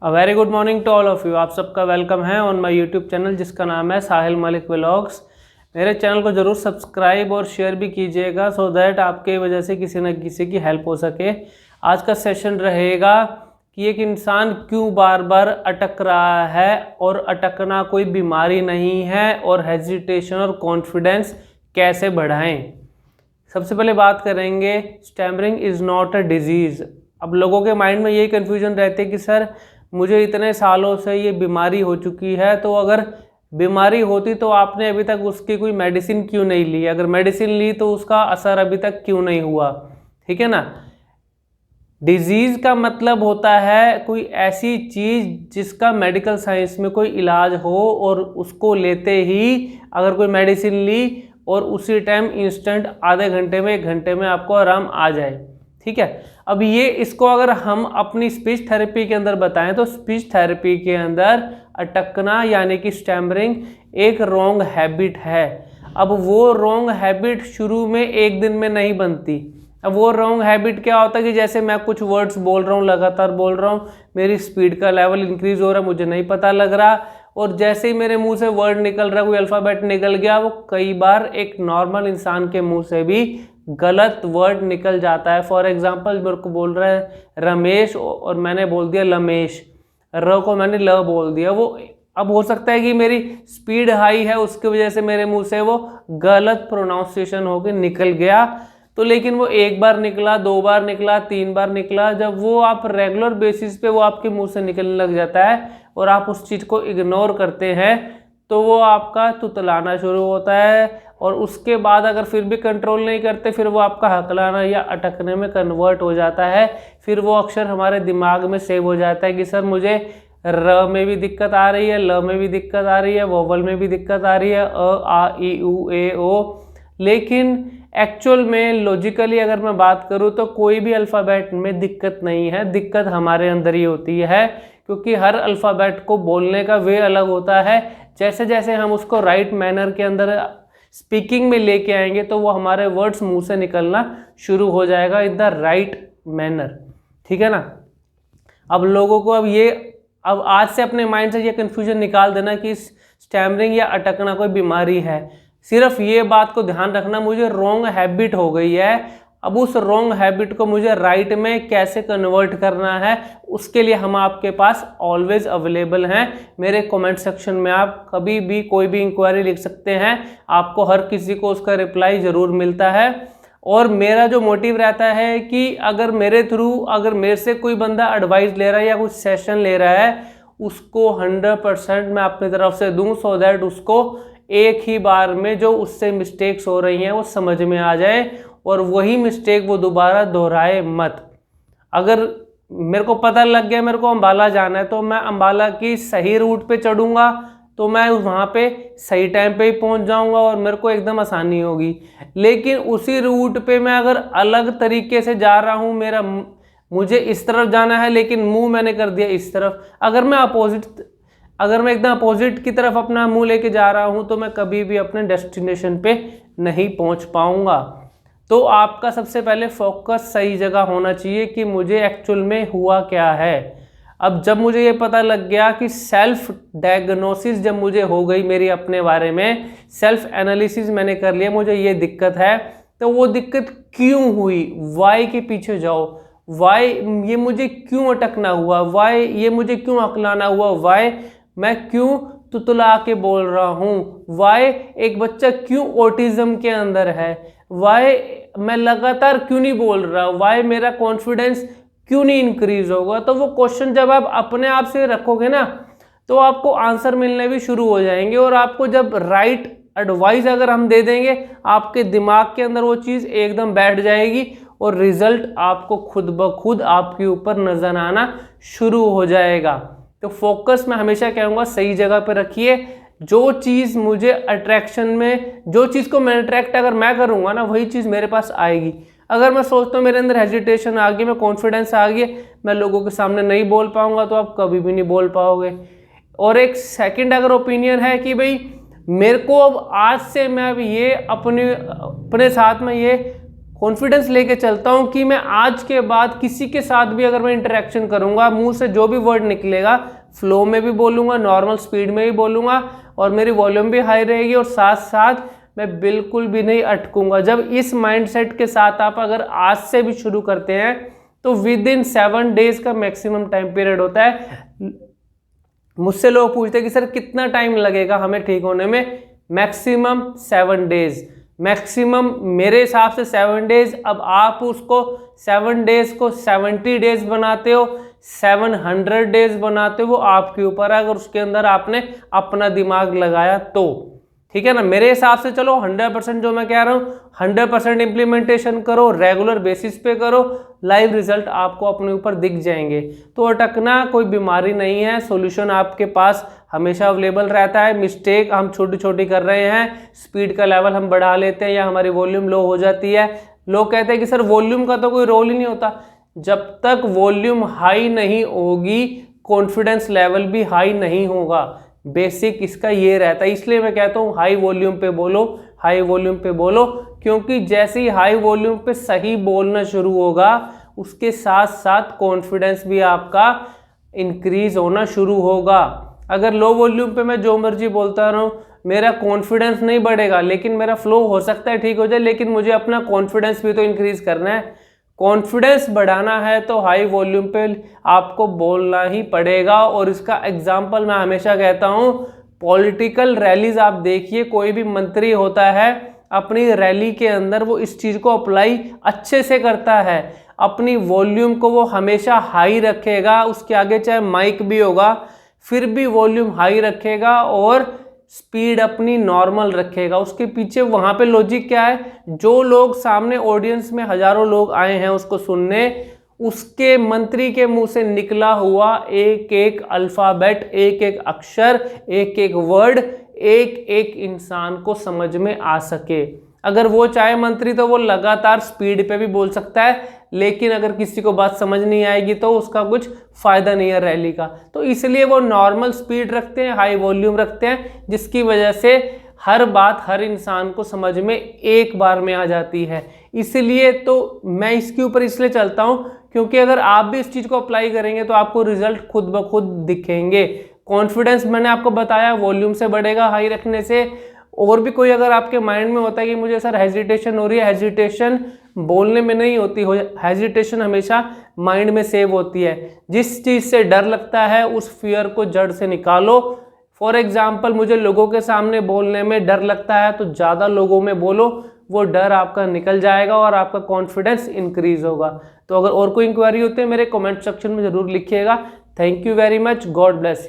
Very good morning to all of you. आप सबका welcome है ऑन माय यूट्यूब चैनल जिसका नाम है साहिल मलिक व्लॉग्स। मेरे चैनल को ज़रूर सब्सक्राइब और शेयर भी कीजिएगा सो दैट आपके वजह से किसी न किसी की हेल्प हो सके। आज का सेशन रहेगा कि एक इंसान क्यों बार बार अटक रहा है और अटकना कोई बीमारी नहीं है और हेजिटेशन और कॉन्फिडेंस कैसे बढ़ाएं। सबसे पहले बात करेंगे stammering is not a disease. अब लोगों के माइंड में यही कन्फ्यूजन रहती है कि सर मुझे इतने सालों से ये बीमारी हो चुकी है, तो अगर बीमारी होती तो आपने अभी तक उसकी कोई मेडिसिन क्यों नहीं ली, अगर मेडिसिन ली तो उसका असर अभी तक क्यों नहीं हुआ। ठीक है ना। डिजीज़ का मतलब होता है कोई ऐसी चीज़ जिसका मेडिकल साइंस में कोई इलाज हो और उसको लेते ही अगर कोई मेडिसिन ली और उसी टाइम इंस्टेंट आधे घंटे में 1 घंटे में आपको आराम आ जाए। ठीक है। अब ये इसको अगर हम अपनी स्पीच थेरेपी के अंदर बताएं तो स्पीच थेरेपी के अंदर अटकना यानी कि स्टैमरिंग एक रॉन्ग हैबिट है। अब वो रॉन्ग हैबिट शुरू में एक दिन में नहीं बनती। अब वो रॉन्ग हैबिट क्या होता है कि जैसे मैं कुछ वर्ड्स बोल रहा हूँ, लगातार बोल रहा हूँ, मेरी स्पीड का लेवल इंक्रीज हो रहा है, मुझे नहीं पता लग रहा, और जैसे ही मेरे मुंह से वर्ड निकल रहा है, कोई अल्फ़ाबेट निकल गया, वो कई बार एक नॉर्मल इंसान के मुंह से भी गलत वर्ड निकल जाता है। फॉर एग्जांपल मेरे को बोल रहा है रमेश और मैंने बोल दिया लमेश, र को मैंने ल बोल दिया। वो अब हो सकता है कि मेरी स्पीड हाई है उसकी वजह से मेरे मुंह से वो गलत प्रोनाउंसिएशन होकर निकल गया। तो लेकिन वो 1 बार निकला, 2 बार निकला, 3 बार निकला, जब वो आप रेगुलर बेसिस पे वो आपके मुंह से निकलने लग जाता है और आप उस चीज़ को इग्नोर करते हैं तो वो आपका तुतलाना शुरू होता है। और उसके बाद अगर फिर भी कंट्रोल नहीं करते फिर वो आपका हकलाना या अटकने में कन्वर्ट हो जाता है। फिर वो अक्षर हमारे दिमाग में सेव हो जाता है कि सर मुझे र में भी दिक्कत आ रही है, ल में भी दिक्कत आ रही है, वोवल में भी दिक्कत आ रही है, अ आ ई उ ए ओ। लेकिन एक्चुअल में लॉजिकली अगर मैं बात करूँ तो कोई भी अल्फ़ाबेट में दिक्कत नहीं है, दिक्कत हमारे अंदर ही होती है, क्योंकि हर अल्फ़ाबेट को बोलने का वे अलग होता है। जैसे जैसे हम उसको राइट मैनर के अंदर स्पीकिंग में लेके आएंगे तो वो हमारे वर्ड्स मुंह से निकलना शुरू हो जाएगा इन द राइट मैनर। ठीक है ना। अब लोगों को अब आज से अपने माइंड से ये कन्फ्यूजन निकाल देना कि स्टैमरिंग या अटकना कोई बीमारी है। सिर्फ ये बात को ध्यान रखना मुझे रॉन्ग हैबिट हो गई है, अब उस रॉन्ग हैबिट को मुझे राइट में कैसे कन्वर्ट करना है उसके लिए हम आपके पास ऑलवेज अवेलेबल हैं। मेरे कमेंट सेक्शन में आप कभी भी कोई भी इंक्वायरी लिख सकते हैं, आपको हर किसी को उसका रिप्लाई ज़रूर मिलता है। और मेरा जो मोटिव रहता है कि अगर मेरे थ्रू अगर मेरे से कोई बंदा एडवाइस ले रहा है या कुछ सेशन ले रहा है उसको 100% मैं अपनी तरफ से दूँ सो दैट उसको एक ही बार में जो उससे मिस्टेक्स हो रही हैं वो समझ में आ जाए और वही मिस्टेक वो दोबारा दोहराए मत। अगर मेरे को पता लग गया मेरे को अम्बाला जाना है तो मैं अम्बाला की सही रूट पे चढ़ूंगा तो मैं वहाँ पे सही टाइम पे ही पहुँच जाऊँगा और मेरे को एकदम आसानी होगी। लेकिन उसी रूट पे मैं अगर अलग तरीके से जा रहा हूँ, मुझे इस तरफ जाना है लेकिन मुँह मैंने कर दिया इस तरफ, अगर मैं एकदम अपोजिट की तरफ अपना मुंह लेके जा रहा हूं तो मैं कभी भी अपने डेस्टिनेशन पे नहीं पहुंच पाऊंगा। तो आपका सबसे पहले फोकस सही जगह होना चाहिए कि मुझे एक्चुअल में हुआ क्या है। अब जब मुझे ये पता लग गया कि सेल्फ डायग्नोसिस जब मुझे हो गई मेरी अपने बारे में, सेल्फ एनालिसिस मैंने कर लिया मुझे ये दिक्कत है, तो वो दिक्कत क्यों हुई, वाई के पीछे जाओ। वाई ये मुझे क्यों अटकना हुआ, वाई ये मुझे क्यों अकलाना हुआ, वाई मैं क्यों तुतला के बोल रहा हूँ, वाई एक बच्चा क्यों ऑटिज्म के अंदर है, वाई मैं लगातार क्यों नहीं बोल रहा, वाई मेरा कॉन्फिडेंस क्यों नहीं इंक्रीज होगा। तो वो क्वेश्चन जब आप अपने आप से रखोगे ना तो आपको आंसर मिलने भी शुरू हो जाएंगे। और आपको जब राइट एडवाइस अगर हम दे देंगे आपके दिमाग के अंदर वो चीज़ एकदम बैठ जाएगी और रिजल्ट आपको खुद ब खुद आपके ऊपर नजर आना शुरू हो जाएगा। तो फोकस मैं हमेशा कहूँगा सही जगह पे रखिए। जो चीज़ मुझे अट्रैक्शन में, जो चीज़ को मैं अट्रैक्ट अगर मैं करूँगा ना वही चीज़ मेरे पास आएगी। अगर मैं सोचता हूँ मेरे अंदर हेजिटेशन आ गई, मैं कॉन्फिडेंस आ गई, मैं लोगों के सामने नहीं बोल पाऊँगा तो आप कभी भी नहीं बोल पाओगे। और एक सेकंड अगर ओपिनियन है कि भाई मेरे को अब आज से मैं अब ये अपने साथ में ये कॉन्फिडेंस लेके चलता हूँ कि मैं आज के बाद किसी के साथ भी अगर मैं इंटरेक्शन करूँगा, मुंह से जो भी वर्ड निकलेगा फ्लो में भी बोलूँगा, नॉर्मल स्पीड में भी बोलूँगा और मेरी वॉल्यूम भी हाई रहेगी और साथ साथ मैं बिल्कुल भी नहीं अटकूंगा। जब इस माइंडसेट के साथ आप अगर आज से भी शुरू करते हैं तो विद इन 7 डेज का मैक्सिमम टाइम पीरियड होता है। मुझसे लोग पूछते हैं कि सर कितना टाइम लगेगा हमें ठीक होने में? मैक्सिमम 7 डेज, मैक्सिमम मेरे हिसाब से 7 डेज। अब आप उसको 7 डेज को 70 डेज बनाते हो, 700 डेज बनाते हो, वो आपके ऊपर है, अगर उसके अंदर आपने अपना दिमाग लगाया तो, ठीक है ना। मेरे हिसाब से चलो 100% जो मैं कह रहा हूँ 100% इम्प्लीमेंटेशन करो, रेगुलर बेसिस पे करो, लाइव रिजल्ट आपको अपने ऊपर दिख जाएंगे। तो अटकना कोई बीमारी नहीं है, सॉल्यूशन आपके पास हमेशा अवेलेबल रहता है। मिस्टेक हम छोटी छोटी कर रहे हैं, स्पीड का लेवल हम बढ़ा लेते हैं या हमारी वॉल्यूम लो हो जाती है। लोग कहते हैं कि सर वॉल्यूम का तो कोई रोल ही नहीं होता। जब तक वॉल्यूम हाई नहीं होगी कॉन्फिडेंस लेवल भी हाई नहीं होगा। बेसिक इसका ये रहता है, इसलिए मैं कहता हूँ हाई वॉल्यूम पे बोलो, हाई वॉल्यूम पे बोलो, क्योंकि जैसे ही हाई वॉल्यूम पे सही बोलना शुरू होगा उसके साथ साथ कॉन्फिडेंस भी आपका इंक्रीज होना शुरू होगा। अगर लो वॉल्यूम पे मैं जो मर्जी बोलता रहूँ, मेरा कॉन्फिडेंस नहीं बढ़ेगा, लेकिन मेरा फ्लो हो सकता है ठीक हो जाए, लेकिन मुझे अपना कॉन्फिडेंस भी तो इंक्रीज करना है। कॉन्फिडेंस बढ़ाना है तो हाई वॉल्यूम पे आपको बोलना ही पड़ेगा। और इसका एग्जाम्पल मैं हमेशा कहता हूँ, पॉलिटिकल रैलीज आप देखिए, कोई भी मंत्री होता है अपनी रैली के अंदर वो इस चीज़ को अप्लाई अच्छे से करता है। अपनी वॉल्यूम को वो हमेशा हाई रखेगा, उसके आगे चाहे माइक भी होगा फिर भी वॉल्यूम हाई रखेगा और स्पीड अपनी नॉर्मल रखेगा। उसके पीछे वहाँ पे लॉजिक क्या है, जो लोग सामने ऑडियंस में हजारों लोग आए हैं उसको सुनने, उसके मंत्री के मुंह से निकला हुआ एक एक अल्फाबेट, एक एक अक्षर, एक एक वर्ड एक एक इंसान को समझ में आ सके। अगर वो चाहे मंत्री तो वो लगातार स्पीड पे भी बोल सकता है, लेकिन अगर किसी को बात समझ नहीं आएगी तो उसका कुछ फायदा नहीं है रैली का। तो इसलिए वो नॉर्मल स्पीड रखते हैं, हाई वॉल्यूम रखते हैं, जिसकी वजह से हर बात हर इंसान को समझ में एक बार में आ जाती है। इसलिए तो मैं इसके ऊपर इसलिए चलता हूँ क्योंकि अगर आप भी इस चीज़ को अप्लाई करेंगे तो आपको रिजल्ट खुद ब खुद दिखेंगे। कॉन्फिडेंस मैंने आपको बताया वॉल्यूम से बढ़ेगा हाई रखने से। और भी कोई अगर आपके माइंड में होता है कि मुझे सर हेजिटेशन हो रही है, हेजिटेशन बोलने में नहीं होती, हेजिटेशन हमेशा माइंड में सेव होती है। जिस चीज़ से डर लगता है उस फियर को जड़ से निकालो। फॉर एग्जाम्पल, मुझे लोगों के सामने बोलने में डर लगता है तो ज़्यादा लोगों में बोलो, वो डर आपका निकल जाएगा और आपका कॉन्फिडेंस इंक्रीज होगा। तो अगर और कोई इंक्वायरी होती है मेरे कमेंट सेक्शन में ज़रूर लिखिएगा। Thank you very much, God bless you.